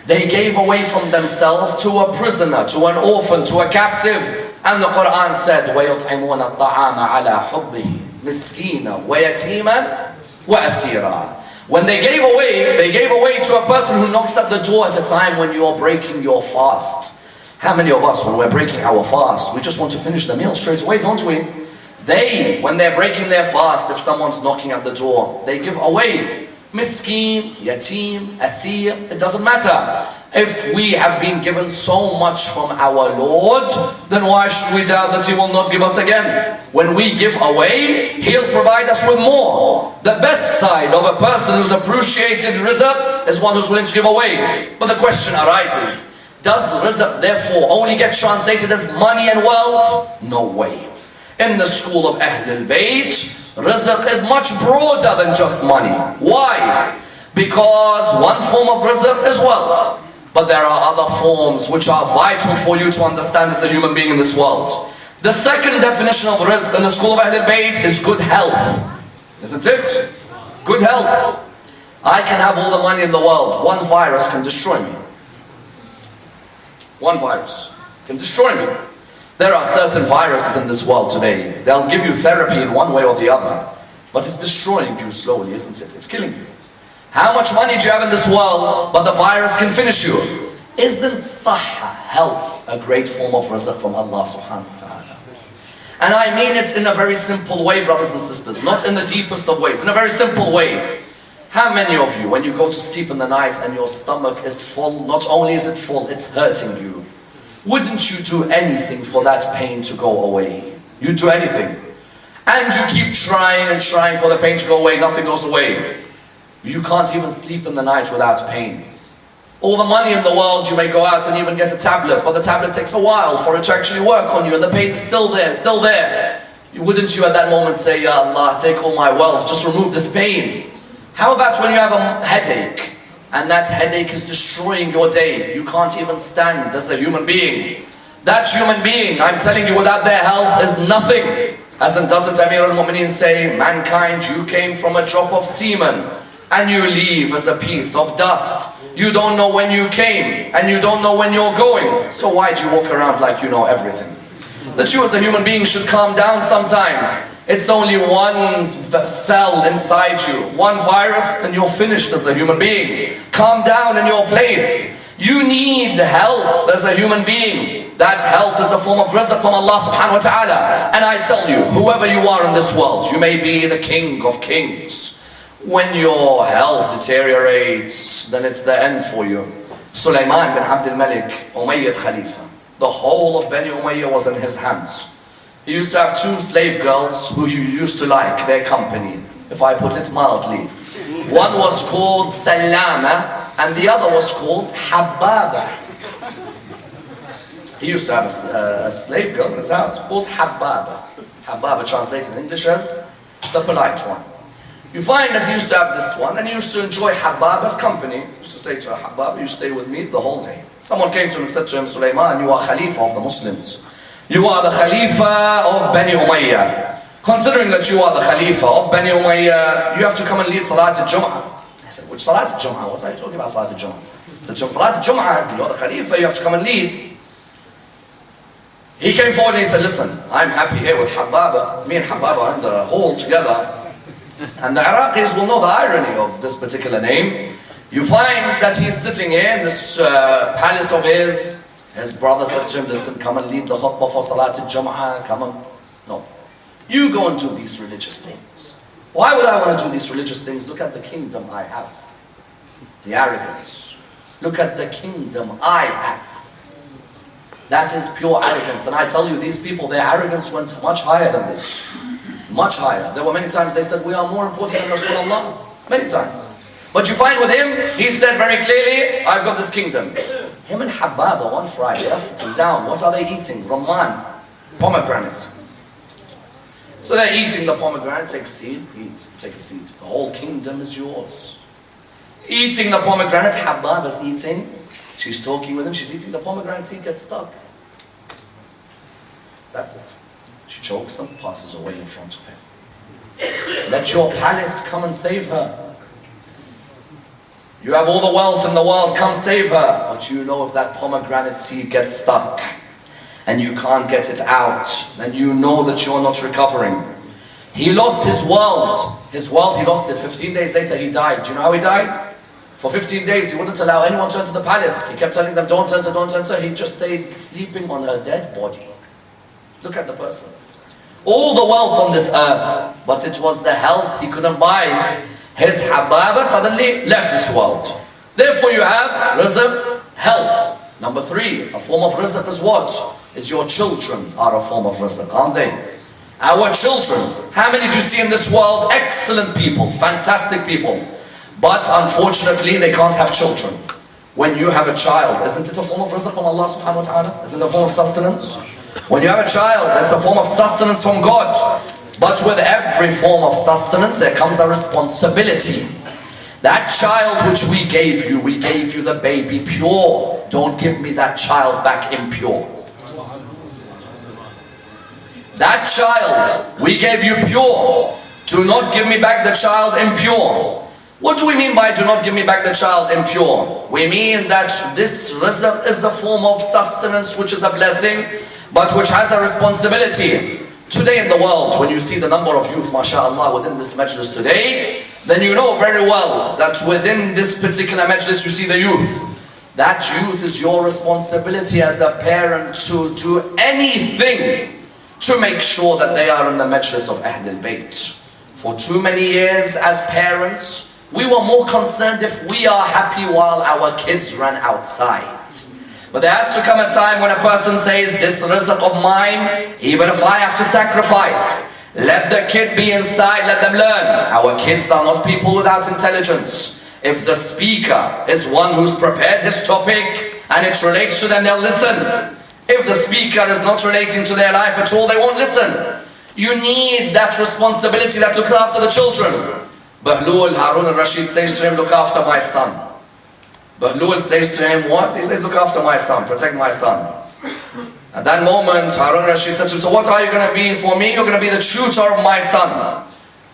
They gave away from themselves to a prisoner, to an orphan, to a captive. And the Quran said, وَيُطْعِمُونَ الطَّعَامَ عَلَى حُبِّهِ مِسْكِينًا وَيَتِيمًا وَأَسِيرًا. When they gave away to a person who knocks at the door at a time when you are breaking your fast. How many of us, when we're breaking our fast, we just want to finish the meal straight away, don't we? They, when they're breaking their fast, if someone's knocking at the door, they give away. Miskeen, yatim, asir, it doesn't matter. If we have been given so much from our Lord, then why should we doubt that He will not give us again? When we give away, He'll provide us with more. The best side of a person who's appreciated rizq is one who's willing to give away. But the question arises, does rizq therefore only get translated as money and wealth? No way. In the school of Ahlul Bayt, rizq is much broader than just money. Why? Because one form of rizq is wealth. But there are other forms which are vital for you to understand as a human being in this world. The second definition of rizq in the school of Ahlul Bayt is good health. Isn't it? Good health. I can have all the money in the world. One virus can destroy me. One virus can destroy me. There are certain viruses in this world today. They'll give you therapy in one way or the other. But it's destroying you slowly, isn't it? It's killing you. How much money do you have in this world, but the virus can finish you? Isn't sahha, health, a great form of rizq from Allah subhanahu wa ta'ala? And I mean it in a very simple way, brothers and sisters, not in the deepest of ways, in a very simple way. How many of you, when you go to sleep in the night and your stomach is full, not only is it full, it's hurting you, wouldn't you do anything for that pain to go away? You'd do anything. And you keep trying and trying for the pain to go away, nothing goes away. You can't even sleep in the night without pain. All the money in the world, you may go out and even get a tablet, but the tablet takes a while for it to actually work on you, and the pain's still there, still there. Wouldn't you at that moment say, Ya Allah, take all my wealth, just remove this pain? How about when you have a headache, and that headache is destroying your day? You can't even stand as a human being. That human being, I'm telling you, without their health is nothing. Doesn't Amir al-Mu'mineen say, mankind, you came from a drop of semen, and you leave as a piece of dust. You don't know when you came, and you don't know when you're going. So why do you walk around like you know everything? That you as a human being should calm down sometimes. It's only one cell inside you, one virus, and you're finished as a human being. Calm down in your place. You need health as a human being. That health is a form of rizq from Allah subhanahu wa ta'ala. And I tell you, whoever you are in this world, you may be the king of kings. When your health deteriorates, then it's the end for you. Sulaiman bin Abd al-Malik, Umayyad Khalifa. The whole of Bani Umayyah was in his hands. He used to have 2 slave girls who he used to like their company, if I put it mildly. One was called Salama, and the other was called Habbaba. He used to have a slave girl in his house called Habbaba. Habbaba translated in English as the polite one. You find that he used to have this one, and he used to enjoy Habbaba's company. He used to say to Habbaba, you stay with me the whole day. Someone came to him and said to him, Sulaiman, you are Khalifa of the Muslims. You are the Khalifa of Bani Umayyah. Considering that you are the Khalifa of Bani Umayyah, you have to come and lead Salat al-Jum'ah. He said, which Salat al-Jum'ah? What are you talking about Salat al-Jum'ah? He said, Salat al-Jum'ah, you are the Khalifa, you have to come and lead. He came forward and he said, listen, I'm happy here with Habbaba. Me and Habbaba are in the hall together. And the Iraqis will know the irony of this particular name. You find that he's sitting here in this palace of his. His brother said to him, listen, come and lead the khutbah for Salat al-Jum'ah, come on. No. You go and do these religious things. Why would I want to do these religious things? Look at the kingdom I have. The arrogance. Look at the kingdom I have. That is pure arrogance. And I tell you, these people, their arrogance went much higher than this. Much higher. There were many times they said, we are more important than Rasulullah. Many times. But you find with him, he said very clearly, I've got this kingdom. Him and Habbaba one Friday are sitting down. What are they eating? Rumman, pomegranate. So they're eating the pomegranate. Take a seed, eat, take a seed. The whole kingdom is yours. Eating the pomegranate, Habbaba's eating. She's talking with him, she's eating the pomegranate seed, gets stuck. That's it. She chokes and passes away in front of him. Let your palace come and save her. You have all the wealth in the world, come save her. But you know if that pomegranate seed gets stuck and you can't get it out, then you know that you're not recovering. He lost his world. His wealth, he lost it. 15 days later, he died. Do you know how he died? For 15 days, he wouldn't allow anyone to enter the palace. He kept telling them, don't enter, don't enter. He just stayed sleeping on her dead body. Look at the person. All the wealth on this earth, but it was the health he couldn't buy. His Habbaba suddenly left this world. Therefore you have rizq, health. Number 3, a form of rizq is what? Is your children are a form of rizq, aren't they? Our children. How many do you see in this world? Excellent people, fantastic people. But unfortunately they can't have children. When you have a child, isn't it a form of rizq from Allah subhanahu wa ta'ala? Isn't it a form of sustenance? When you have a child, that's a form of sustenance from God. But with every form of sustenance, there comes a responsibility. That child which we gave you the baby pure. Don't give me that child back impure. That child, we gave you pure. Do not give me back the child impure. What do we mean by do not give me back the child impure? We mean that this rizq is a form of sustenance which is a blessing, but which has a responsibility. Today in the world, when you see the number of youth, mashallah, within this majlis today, then you know very well that within this particular majlis you see the youth. That youth is your responsibility as a parent to do anything to make sure that they are in the majlis of Ahl al-Bayt. For too many years as parents, we were more concerned if we are happy while our kids ran outside. But there has to come a time when a person says, this rizq of mine, even if I have to sacrifice, let the kid be inside, let them learn. Our kids are not people without intelligence. If the speaker is one who's prepared his topic and it relates to them, they'll listen. If the speaker is not relating to their life at all, they won't listen. You need that responsibility, that look after the children. Bahlul, Harun al-Rashid says to him, look after my son. Bahlul says to him, what? He says, look after my son, protect my son. At that moment, Harun al-Rashid said to him, so what are you going to be for me? You're going to be the tutor of my son.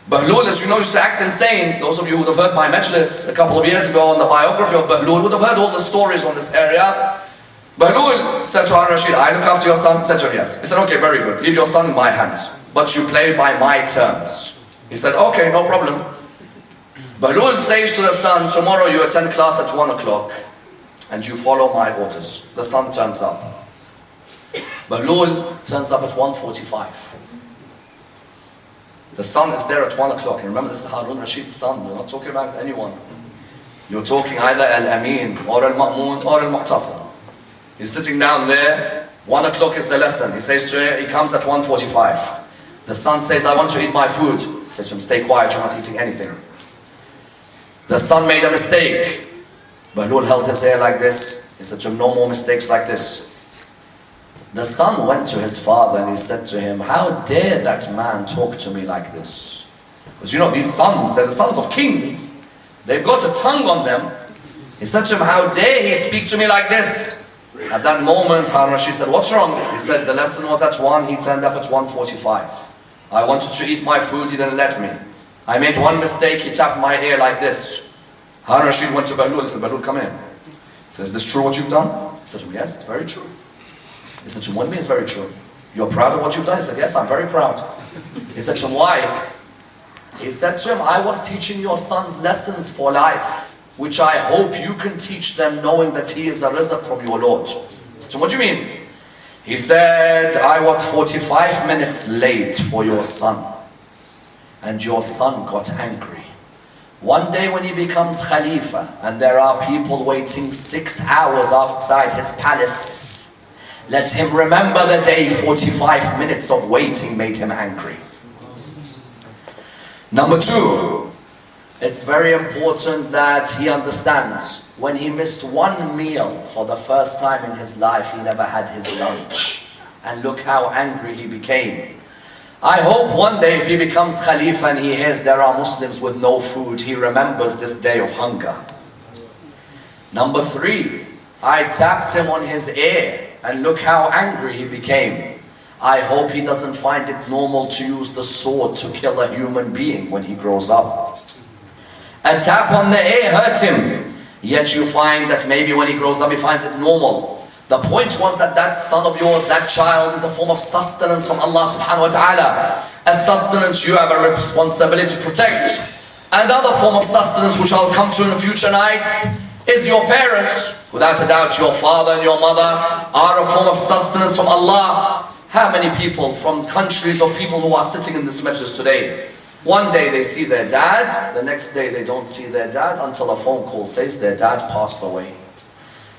Bahlul, as you know, used to act insane. Those of you who would have heard my majlis a couple of years ago on the biography of Bahlul would have heard all the stories on this area. Bahlul said to Harun al-Rashid, I look after your son? He said to him, yes. He said, okay, very good. Leave your son in my hands, but you play by my terms. He said, okay, no problem. Bahlul says to the son, tomorrow you attend class at 1 o'clock and you follow my orders. The son turns up. Bahlul turns up at 1:45. The son is there at 1 o'clock. And remember, this is Harun Rashid's son. We're not talking about anyone. You're talking either Al-Amin or Al-Ma'mun or Al-Mu'tasim. He's sitting down there. 1 o'clock is the lesson. He says to him, he comes at 1:45. The son says, I want to eat my food. He said to him, stay quiet, you're not eating anything. The son made a mistake. Bahlul held his hair like this. He said to him, no more mistakes like this. The son went to his father and he said to him, how dare that man talk to me like this? Because you know, these sons, they're the sons of kings. They've got a tongue on them. He said to him, how dare he speak to me like this? At that moment, Harun Rashid said, what's wrong? He said, the lesson was at 1, he turned up at 1:45. I wanted to eat my food, he didn't let me. I made one mistake, he tapped my ear like this. Harun Rashid went to Bahlul, he said, Bahlul, come in. He says, is this true what you've done? He said to him, yes, it's very true. He said to him, what do you mean it's very true? You're proud of what you've done? He said, yes, I'm very proud. He said to him, why? He said to him, I was teaching your sons lessons for life, which I hope you can teach them knowing that he is a rizq from your Lord. He said to him, what do you mean? He said, I was 45 minutes late for your son, and your son got angry. One day when he becomes Khalifa, and there are people waiting 6 hours outside his palace, let him remember the day 45 minutes of waiting made him angry. Number 2, it's very important that he understands when he missed one meal for the first time in his life, he never had his lunch. And look how angry he became. I hope one day if he becomes Khalifa and he hears there are Muslims with no food, he remembers this day of hunger. Number 3, I tapped him on his ear and look how angry he became. I hope he doesn't find it normal to use the sword to kill a human being when he grows up. A tap on the ear hurt him, yet you find that maybe when he grows up he finds it normal. The point was that that son of yours, that child, is a form of sustenance from Allah subhanahu wa ta'ala. As sustenance you have a responsibility to protect. Another form of sustenance which I'll come to in the future nights is your parents. Without a doubt your father and your mother are a form of sustenance from Allah. How many people from countries or people who are sitting in this majlis today, one day they see their dad, the next day they don't see their dad until a phone call says their dad passed away.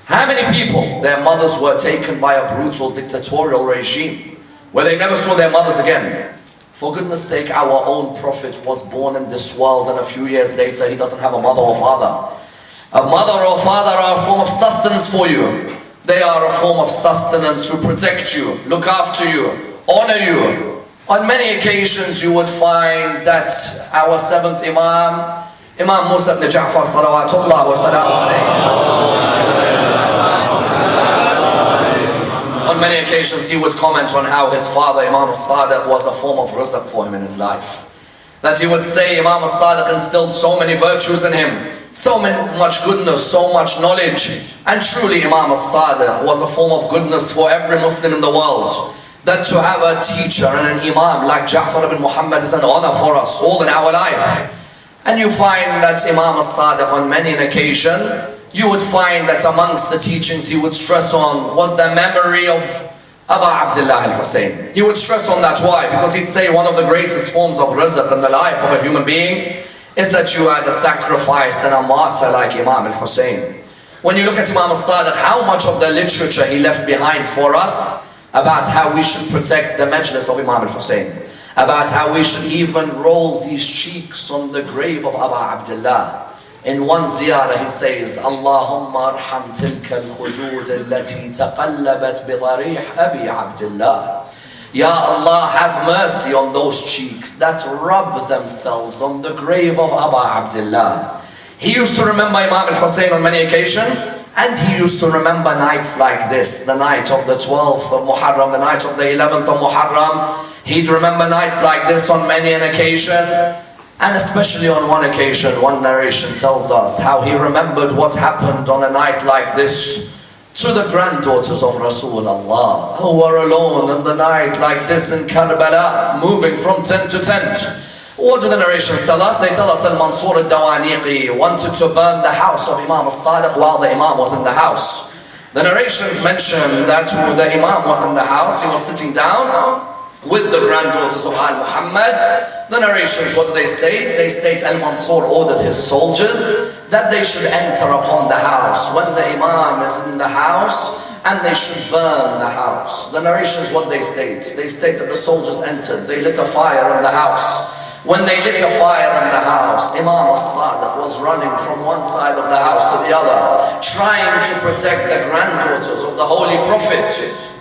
How many people, their mothers were taken by a brutal dictatorial regime where they never saw their mothers again? For goodness sake, our own prophet was born in this world and a few years later he doesn't have a mother or father. A mother or father are a form of sustenance for you. They are a form of sustenance to protect you, look after you, honor you. On many occasions you would find that our 7th Imam, Imam Musa ibn Ja'far salawatullah wa salam alayhi. On many occasions he would comment on how his father Imam al-Sadiq was a form of rizq for him in his life. That he would say Imam al-Sadiq instilled so many virtues in him, so much goodness, so much knowledge. And truly Imam al-Sadiq was a form of goodness for every Muslim in the world. That to have a teacher and an Imam like Ja'far ibn Muhammad is an honor for us all in our life. And you find that Imam al-Sadiq on many an occasion, you would find that amongst the teachings he would stress on was the memory of Aba Abdullah al-Hussein. He would stress on that. Why? Because he'd say one of the greatest forms of rizq in the life of a human being is that you are the sacrifice and a martyr like Imam al-Hussein. When you look at Imam al-Sadiq, how much of the literature he left behind for us about how we should protect the majlis of Imam al-Hussein, about how we should even roll these cheeks on the grave of Aba Abdullah. In one ziyarah he says, Allahumma arham tilka al-khudud allati taqallabat bidarih Abi Abdullah. Ya Allah, have mercy on those cheeks that rub themselves on the grave of Aba Abdullah. He used to remember Imam al-Hussein on many occasions, and he used to remember nights like this, the night of the 12th of Muharram, the night of the 11th of Muharram. He'd remember nights like this on many an occasion. And especially on one occasion, one narration tells us how he remembered what happened on a night like this to the granddaughters of Rasulullah, who were alone in the night like this in Karbala, moving from tent to tent. What do the narrations tell us? They tell us that Mansur al-Dawaniqi wanted to burn the house of Imam al-Sadiq while the Imam was in the house. The narrations mention that when the Imam was in the house, he was sitting down with the granddaughters of Al-Muhammad. The narrations, what do they state? They state Al-Mansur ordered his soldiers that they should enter upon the house when the Imam is in the house, and they should burn the house. The narrations, what they state? They state that the soldiers entered, they lit a fire in the house. When they lit a fire in the house, Imam al-Sadiq was running from one side of the house to the other, trying to protect the granddaughters of the Holy Prophet.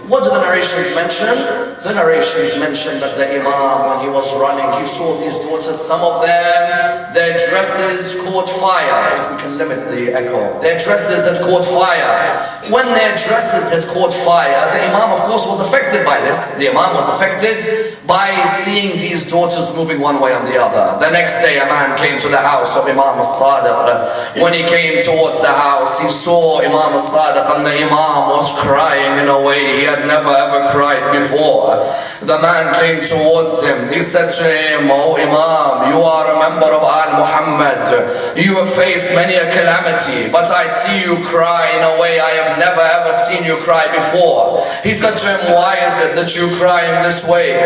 What do the narrations mention? The narrations mention that the Imam, when he was running, he saw these daughters, some of them, their dresses caught fire, if we can limit the echo. Their dresses had caught fire. When their dresses had caught fire, the Imam, of course, was affected by this. The Imam was affected by seeing these daughters moving one way and the other. The next day, a man came to the house of Imam al-Sadiq. When he came towards the house, he saw Imam al-Sadiq, and the Imam was crying in a way he had never ever cried before. The man came towards him. He said to him, "Oh Imam, you are a member of Al-Muhammad. You have faced many a calamity, but I see you cry in a way I have never ever seen you cry before." He said to him, "Why is it that you cry in this way?"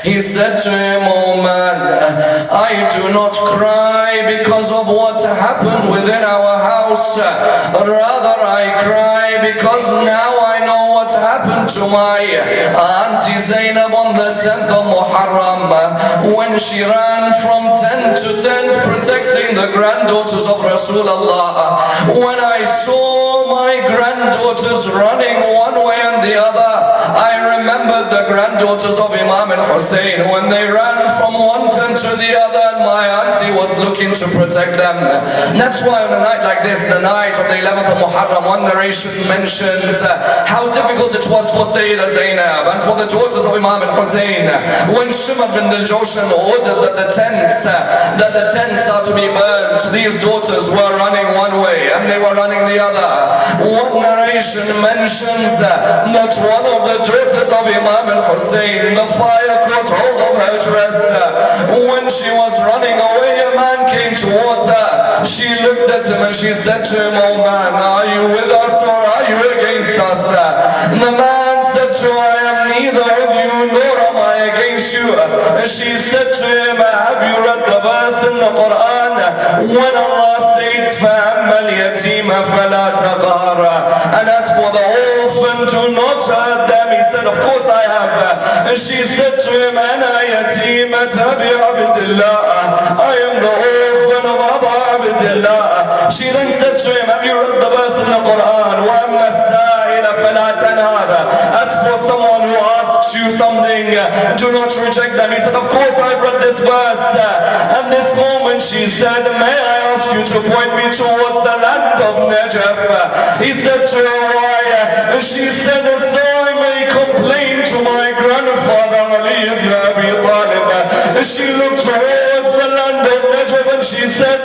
He said to him, "Oh man, I do not cry because of what happened within our house. Rather I cry because now I know what happened to my Auntie Zainab on the 10th of Muharram, when she ran from tent to tent protecting the granddaughters of Rasulullah. When I saw my granddaughters running one way and the other, I remembered the granddaughters of Imam al-Hussein when they ran from one tent to the other, and my auntie was looking to protect them." That's why on a night like this, the night of the 11th of Muharram, one narration mentions how difficult it was for Sayyidah Zainab and for the daughters of Imam al-Hussein when Shimr bin al-Jawshan ordered that the tents are to be burned. These daughters were running one way and they were running the other. One narration mentions that one of the daughters of Imam al-Hussein, the fire caught hold of her dress. When she was running away, a man came towards her. She looked at him and she said to him, "Oh man, are you with us or are you against us?" The man said to her, "I am neither with you nor am I against you." She said to him, "Have you read the verse in the Quran when Allah states, فَأَمَّا الْيَتِيمَ فَلَا تَقْهَرْ, and as for the orphan, do not hurt them?" He said, "Of course I have." And she said to him, "أَنَا يَتِيمَةَ بِعَبْدِ اللَّهِ, I am the orphan of Abu Abdullah." She then said to him, "Have you read the verse in the Quran, وَأَمَّا السَّائِلَ فَلَا تَنْهَرْ, as for someone who asks you something, do not reject them?" He said, "Of course I've read this verse." At this moment she said, "May I ask you to point me towards the land of Najaf?" He said to her, "Why?" She said, "So I may complain to my grandfather Ali ibn Abi Talib." She looked towards the land of Najaf and she said,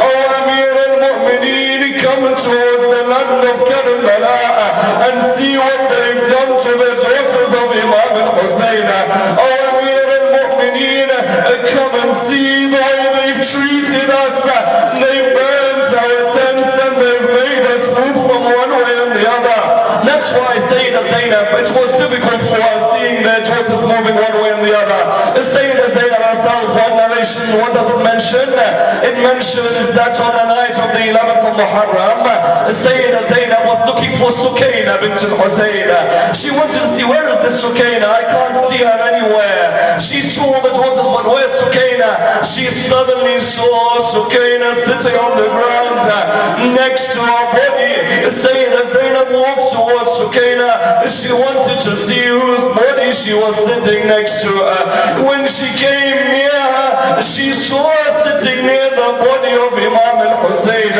"Oh Amir al-Mu'mineen, come towards the land of Karbala and see what they've done to the daughters of Imam al-Hussein. Oh Amir al-Mu'mineen, come and see the way they've treated us. They've burnt our tents and they've made us move from one way and the other. That's why Sayyidah Zainab, it was difficult for her seeing their daughters moving one way and the other. Sayyidah Zainab herself, one narration, what does it mention? It mentions that on the night of the 11th of Muharram, Sayyidah Zainab was looking for Sukaina bint al-Husayn. She wanted to see, where is this Sukaina? I can't see her anywhere. She saw the daughters, but where's Sukaina? She suddenly saw Sukaina sitting on the ground next to her body. Sayyidah Zainab walked towards Sukaina. She wanted to see whose body she was sitting next to her. When she came near her, she saw her sitting near the body of Imam al-Husayn,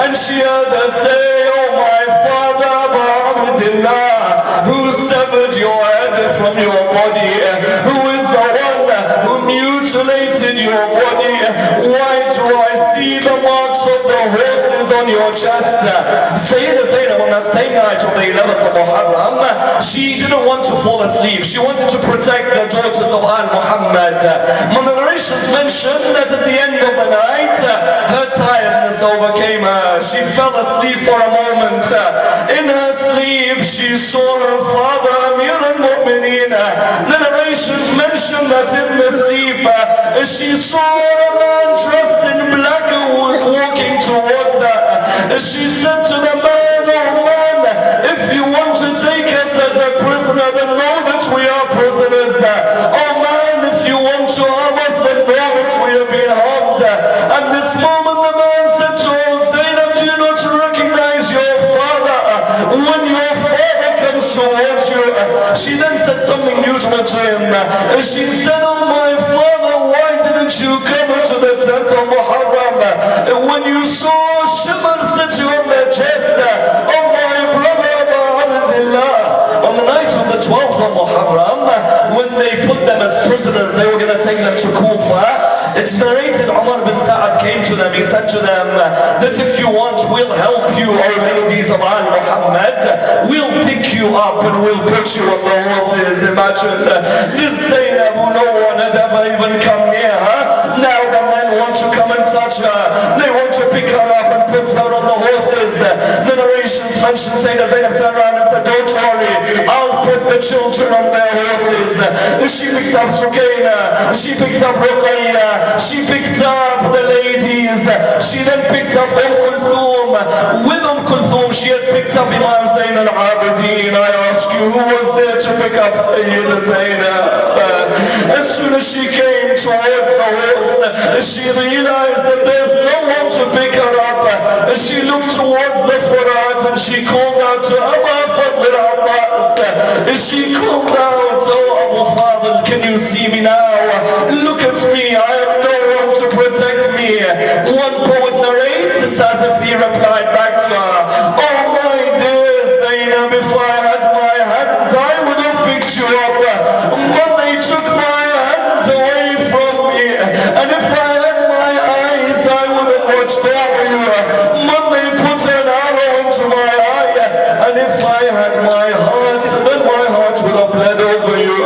and she heard her say, "Oh my father, Abu Abdullah, who severed your head from your body? Who is the one who mutilated your body? Why do I see the marks of the horses on your chest?" Sayyidah Zainab, on that same night of the 11th of Muharram, she didn't want to fall asleep. She wanted to protect the daughters of Al-Muhammad. The narrations mention that at the end of the night, her tiredness overcame her. She fell asleep for a moment. In her sleep, she saw her father, Amir al-Mu'mineen. The narrations mention that in the sleep, she saw a man dressed in black walking towards her. She said to the man, "Oh man, if you want to take us as a prisoner, then know that we are prisoners. Oh man, if you want to harm us, then know that we have been harmed." At this moment, the man said to her, "Zainab, do you not recognize your father? When your father comes towards you." She then said something beautiful to him. She said, "Oh my father, why didn't you come into the 10th of Muharram? When you saw shimmer sitting on their chest, oh my brother Abu Abdullah." On the night of the 12th of Muharram, when they put them as prisoners, they were going to take them to Kufa. It's narrated Umar bin Sa'ad came to them. He said to them that if you want, we'll help you, O ladies of Al-Muhammad. We'll pick you up and we'll put you on the horses. Imagine this Zainab, who no one had ever even come near her. Now the men want to come and touch her. They want to pick her up and put her on the horses. The narrations mention Sayyidah Zainab turned around and said, "Don't worry, I'll put the children on their horses." She picked up Sukaina. She picked up Ruqayya. She picked up the ladies. She then picked up Kulthum. With Kulthum, she had picked up Imam Zain al-Abidin. I ask you, who was there to pick up Sayyidah Zainab? As soon as she came towards the horse, she realized that there's no one to pick her up. She looked towards the Furat and she called out to Abba Fadl Abbas. She called out, "Oh Abu Fadl, can you see me now? Look at me, I have no one to protect me." One poet narrates, it's as if he replied back to her, "Oh my dear Zainab, if I had my hands, I would have picked you up. But they took my hands away from me. And if I had my eyes, I would have watched over you. But they put an arrow into my eye. And if I had my heart, then my heart would have bled over you.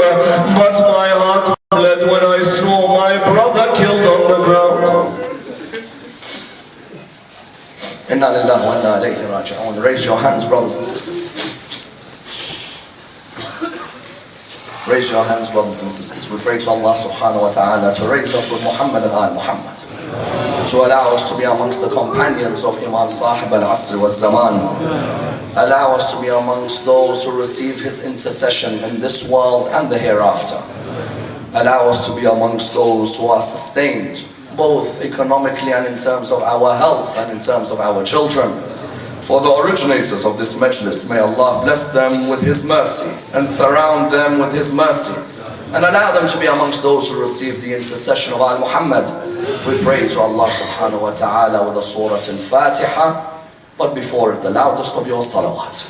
But my heart bled when I saw my brother killed on the ground." Inna lillahi wa inna ilayhi raji'un. Raise your hands, brothers and sisters. Raise your hands, brothers and sisters. We pray to Allah subhanahu wa ta'ala to raise us with Muhammad and Al-Muhammad, to allow us to be amongst the companions of Imam Sahib al-Asr wal-Zaman. Allow us to be amongst those who receive his intercession in this world and the hereafter. Allow us to be amongst those who are sustained, both economically and in terms of our health and in terms of our children. For the originators of this majlis, may Allah bless them with His mercy and surround them with His mercy and allow them to be amongst those who receive the intercession of Al-Muhammad. We pray to Allah subhanahu wa ta'ala with the Surah Al-Fatiha, but before it, the loudest of your salawat.